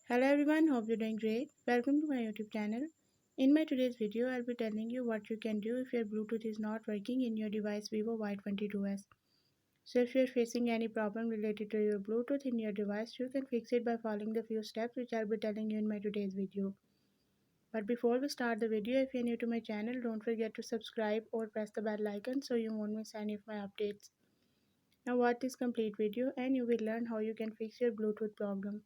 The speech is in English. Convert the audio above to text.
Hello everyone, hope you're doing great. Welcome to my YouTube channel. In my today's video, I'll be telling you what you can do if your Bluetooth is not working in your device Vivo Y22s. So if you're facing any problem related to your Bluetooth in your device, you can fix it by following the few steps which I'll be telling you in my today's video. But before we start the video, if you're new to my channel, don't forget to subscribe or press the bell icon so you won't miss any of my updates. Now watch this complete video and you will learn how you can fix your Bluetooth problem.